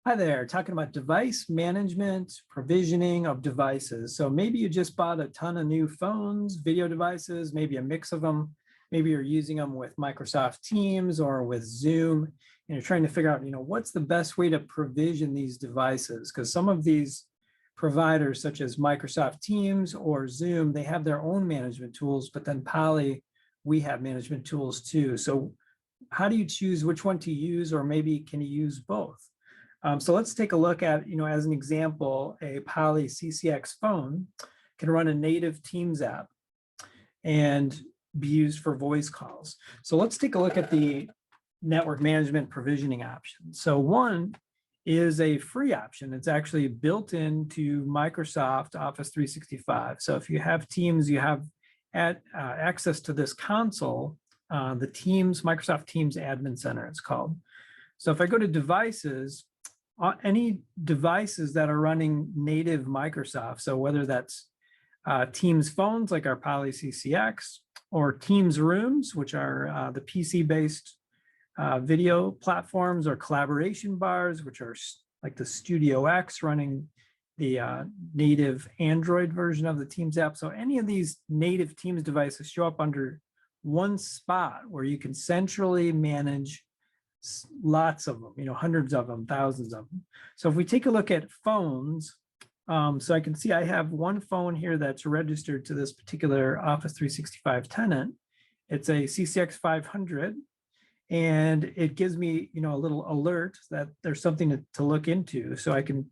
Hi there, talking about device management, provisioning of devices. So maybe you just bought a ton of new phones, video devices, maybe a mix of them. Maybe you're using them with Microsoft Teams or with Zoom, and you're trying to figure out, what's the best way to provision these devices? Because some of these providers, such as Microsoft Teams or Zoom, they have their own management tools, but then Poly, we have management tools too. So how do you choose which one to use, or maybe can you use both? So let's take a look at, as an example, a Poly CCX phone can run a native Teams app and be used for voice calls. So let's take a look at the network management provisioning options. So one is a free option. It's actually built into Microsoft Office 365. So if you have Teams, you have access to this console, the Teams, Microsoft Teams Admin Center, it's called. So if I go to devices, any devices that are running native Microsoft, so whether that's Teams phones like our Poly CCX, or Teams rooms, which are the PC-based video platforms, or collaboration bars, which are like the Studio X running the native Android version of the Teams app. So any of these native Teams devices show up under one spot where you can centrally manage lots of them, hundreds of them, thousands of them. So if we take a look at phones, so I can see I have one phone here that's registered to this particular Office 365 tenant. It's a CCX 500, and it gives me, a little alert that there's something to look into. So I can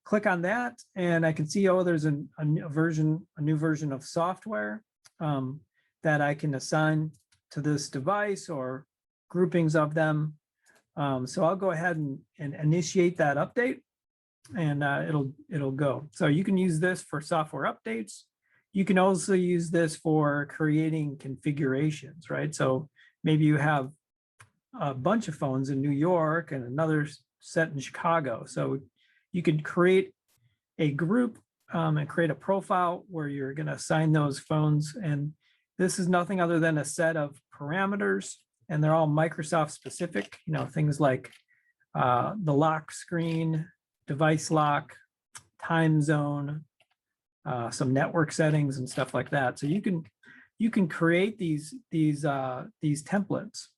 click on that, and I can see, oh, there's a new version of software that I can assign to this device, or groupings of them. So I'll go ahead and initiate that update, and it'll go. So you can use this for software updates. You can also use this for creating configurations, right? So maybe you have a bunch of phones in New York and another set in Chicago. So you could create a group and create a profile where you're going to assign those phones. And this is nothing other than a set of parameters, and they're all Microsoft specific, things like the lock screen, device lock, time zone, some network settings and stuff like that. So you can create these templates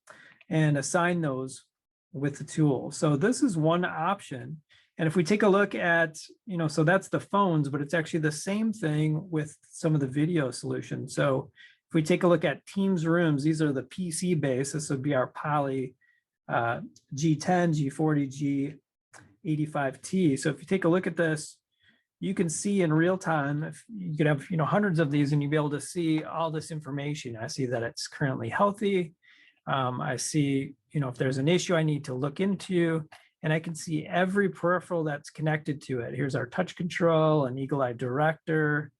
and assign those with the tool. So this is one option. And if we take a look at, so that's the phones, but it's actually the same thing with some of the video solutions. So if we take a look at Teams rooms, these are the PC base. This would be our Poly G10, G40, G85T. So if you take a look at this, you can see in real time, if you could have hundreds of these, and you'd be able to see all this information. I see that it's currently healthy. I see if there's an issue I need to look into, and I can see every peripheral that's connected to it. Here's our touch control, an Eagle Eye Director,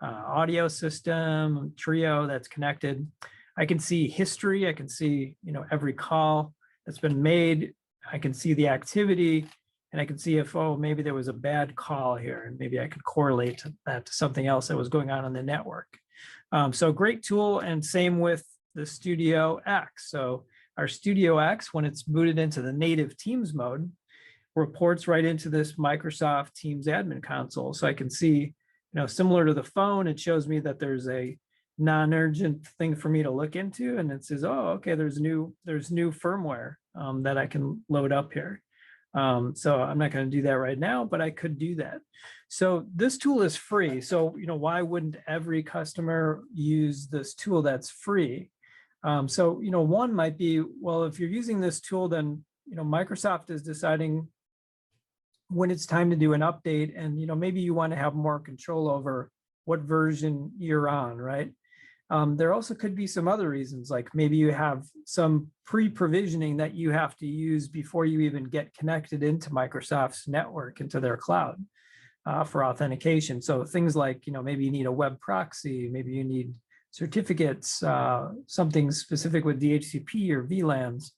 audio system, Trio that's connected. I can see history. I can see, every call that's been made. I can see the activity, and I can see if, oh, maybe there was a bad call here, and maybe I could correlate that to something else that was going on the network. So great tool, and same with the Studio X. So our Studio X, when it's booted into the native Teams mode, reports right into this Microsoft Teams admin console. So I can see, similar to the phone, it shows me that there's a non-urgent thing for me to look into, and it says, oh, okay, there's new firmware that I can load up here. So I'm not going to do that right now, but I could do that. So this tool is free. So, why wouldn't every customer use this tool that's free? So, one might be, well, if you're using this tool, then, Microsoft is deciding when it's time to do an update, and, maybe you want to have more control over what version you're on, right? There also could be some other reasons, like maybe you have some pre-provisioning that you have to use before you even get connected into Microsoft's network, into their cloud for authentication. So things like, maybe you need a web proxy, maybe you need certificates, something specific with DHCP or VLANs.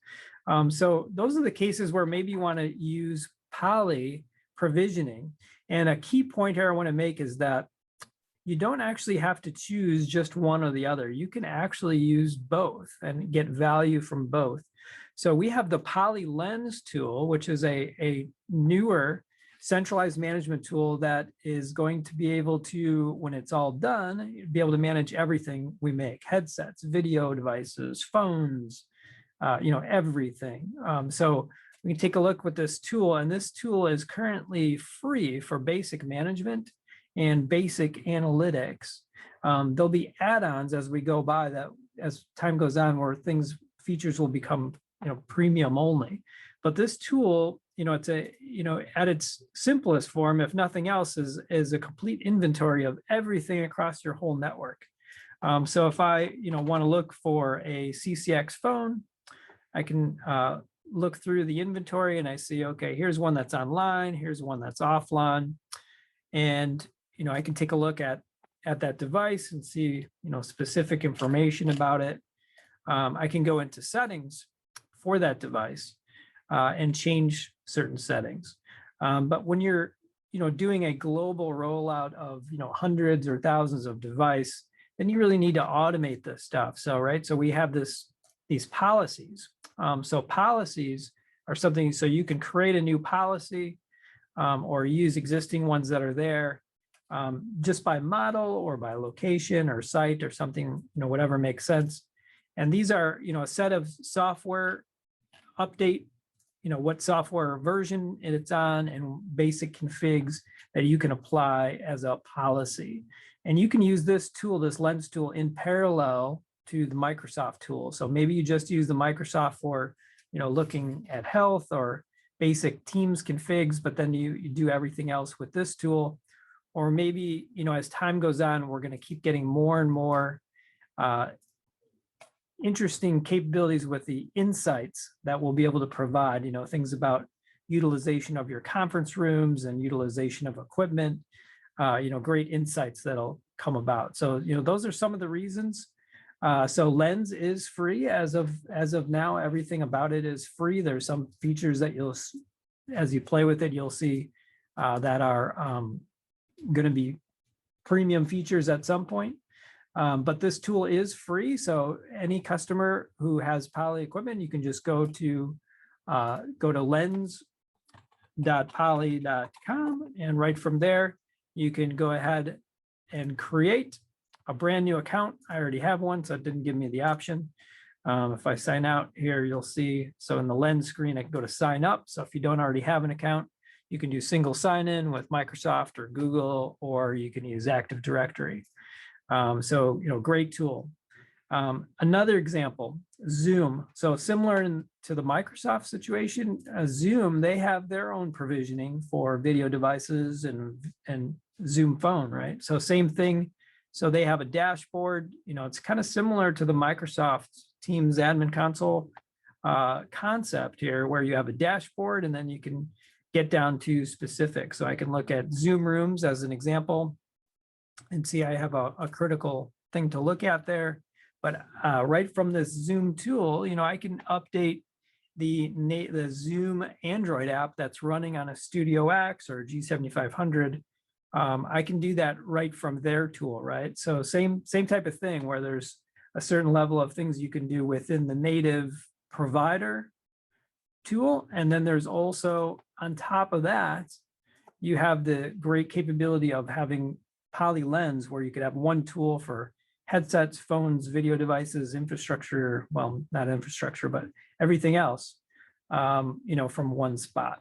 So those are the cases where maybe you want to use Poly provisioning. And a key point here I want to make is that you don't actually have to choose just one or the other. You can actually use both and get value from both. So we have the Poly Lens tool, which is a newer centralized management tool that is going to be able to, when it's all done, be able to manage everything we make: headsets, video devices, phones, everything. So we can take a look with this tool, and this tool is currently free for basic management and basic analytics. There'll be add-ons as we go by, that as time goes on, where features will become premium only. But this tool, it's at its simplest form, if nothing else, is a complete inventory of everything across your whole network. So if I want to look for a CCX phone, I can look through the inventory and I see, okay, here's one that's online, here's one that's offline, and I can take a look at that device and see specific information about it. I can go into settings for that device and change certain settings. But when you're doing a global rollout of hundreds or thousands of devices, then you really need to automate this stuff. So we have these policies. So policies are something, so you can create a new policy or use existing ones that are there, just by model or by location or site or something, whatever makes sense. And these are, a set of software update, what software version it's on, and basic configs that you can apply as a policy. And you can use this tool, this Lens tool, in parallel to the Microsoft tool. So maybe you just use the Microsoft for, looking at health or basic Teams configs, but then you do everything else with this tool. Or maybe, as time goes on, we're going to keep getting more and more interesting capabilities with the insights that we'll be able to provide, things about utilization of your conference rooms and utilization of equipment, great insights that'll come about. So, those are some of the reasons. So Lens is free as of now. Everything about it is free. There's some features that as you play with it, you'll see that are going to be premium features at some point. But this tool is free. So any customer who has Poly equipment, you can just go to lens.poly.com, and right from there, you can go ahead and create a brand new account. I already have one, so it didn't give me the option. If I sign out here, you'll see, so in the Lens screen, I can go to sign up. So if you don't already have an account, you can do single sign-in with Microsoft or Google, or you can use Active Directory. So, great tool. Another example, Zoom. So similar to the Microsoft situation, Zoom, they have their own provisioning for video devices and Zoom phone, right? So same thing. So they have a dashboard. It's kind of similar to the Microsoft Teams admin console concept here, where you have a dashboard and then you can get down to specifics. So I can look at Zoom rooms as an example and see I have a critical thing to look at there. But right from this Zoom tool, I can update the Zoom Android app that's running on a Studio X or G7500. I can do that right from their tool, right? So same type of thing, where there's a certain level of things you can do within the native provider tool. And then there's also, on top of that, you have the great capability of having Poly Lens, where you could have one tool for headsets, phones, video devices, infrastructure, well, not infrastructure, but everything else, from one spot.